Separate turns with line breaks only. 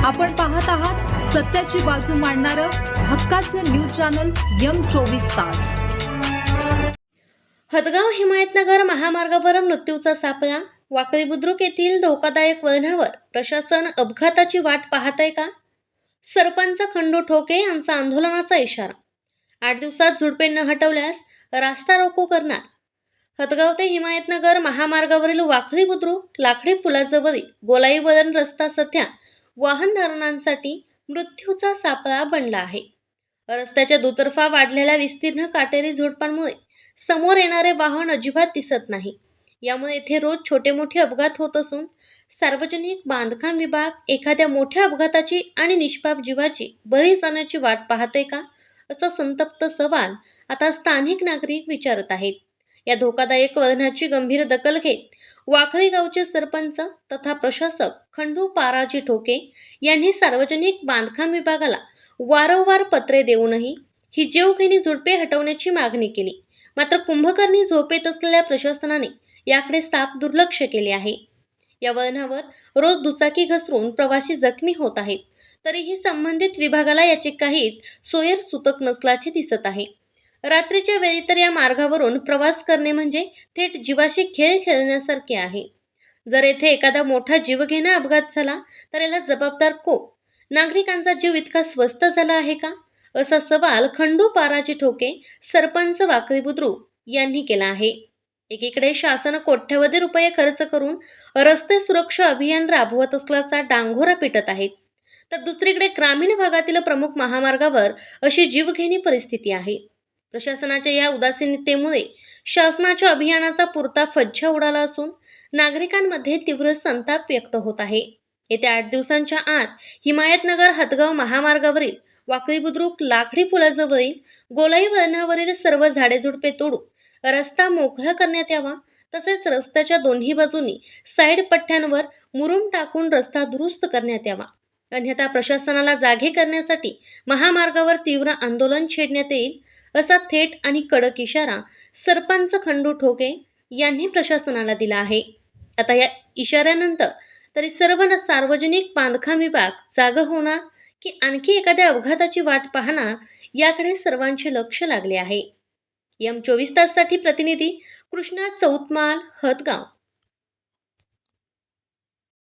आपण पाहत आहात सत्याची बाजू मांडणारं हक्काचं न्यूज चॅनल M24 तास।
हदगाव हिमायतनगर महामार्गावर मृत्यूचा सापळा। वाकडी बुद्रुक येथील धोकादायक वळणावर प्रशासन अपघाताची वाट पाहतंय का? सरपंच खंडू ठोके यांचा आंदोलनाचा इशारा। 8 दिवसात झुडपे न हटवल्यास रास्ता रोको करणार। हदगाव ते हिमायतनगर महामार्गावरील वाकडी बुद्रुक लाकडी पुलाजवळील गोलाई वळण रस्ता सध्या वाहनधारकांसाठी मृत्यूचा सापळा बनला आहे। रस्त्याच्या दुतर्फा वाढलेल्या विस्तीर्ण काटेरी झुडपांमुळे समोर येणारे वाहन अजिबात दिसत नाही। यामुळे येथे रोज छोटे मोठे अपघात होत असून सार्वजनिक बांधकाम विभाग एखाद्या मोठ्या अपघाताची आणि निष्पाप जीवाची बळी जाण्याची वाट पाहते का, असा संतप्त सवाल आता स्थानिक नागरिक विचारत आहेत। या धोकादायक वळणाची गंभीर दखल घेत वाखळी गावचे सरपंच तथा प्रशासक खंडू पाराजी ठोके यांनी सार्वजनिक बांधकाम विभागाला वारंवार पत्रे देऊनही ही जीवघेणी झुडपे हटवण्याची मागणी केली। मात्र कुंभकर्णी झोपेत असलेल्या प्रशासनाने याकडे साफ दुर्लक्ष केले आहे। या वळणावर रोज दुचाकी घसरून प्रवासी जखमी होत आहेत, तरीही संबंधित विभागाला याची काहीच सोयर सुतक नसल्याचे दिसत आहे। रात्रीच्या वेळी तर या मार्गावरून प्रवास करणे म्हणजे थेट जीवाशी खेळ खेळण्यासारखे आहे। जर येथे एखादा मोठा जीवघेणा अपघात झाला तर याला जबाबदार कोण? नागरिकांचा जीव इतका स्वस्त झाला आहे का, असा सवाल खंडू पाराजी ठोके सरपंच वाकडी बुद्रुक यांनी केला आहे। एकीकडे शासन कोट्यवधी रुपये खर्च करून रस्ते सुरक्षा अभियान राबवत असल्याचा डांगोरा पिटत आहेत, तर दुसरीकडे ग्रामीण भागातील प्रमुख महामार्गावर अशी जीवघेणी परिस्थिती आहे। प्रशासनाच्या या उदासीनतेमुळे शासनाच्या अभियानाचा पुरता फज्जा उडाला असून नागरिकांमध्ये तीव्र संताप व्यक्त होत आहे। येत्या 8 दिवसांच्या आत हिमायतनगर हदगाव महामार्गावरील वाकडी बुद्रुक लाकडी पुलाजवळील गोलाई वळणावरील सर्व झाडे झुडपे तोडून रस्ता मोकळा करण्यात यावा। तसेच रस्त्याच्या दोन्ही बाजूनी साईड पट्ट्यांवर मुरुम टाकून रस्ता दुरुस्त करण्यात यावा, अन्यथा प्रशासनाला जागे करण्यासाठी महामार्गावर तीव्र आंदोलन छेडण्यात येईल, असा थेट आणि कडक इशारा सरपंच खंडू ठोके यांनी प्रशासनाला दिला आहे। आता या इशाऱ्यानंतर तरी सर्व सार्वजनिक बांधकाम विभाग जागा होणार की आणखी एखाद्या अपघाताची वाट पाहणार, याकडे सर्वांचे लक्ष लागले आहे। M24 ताससाठी प्रतिनिधी कृष्णा चौतमाल, हदगाव।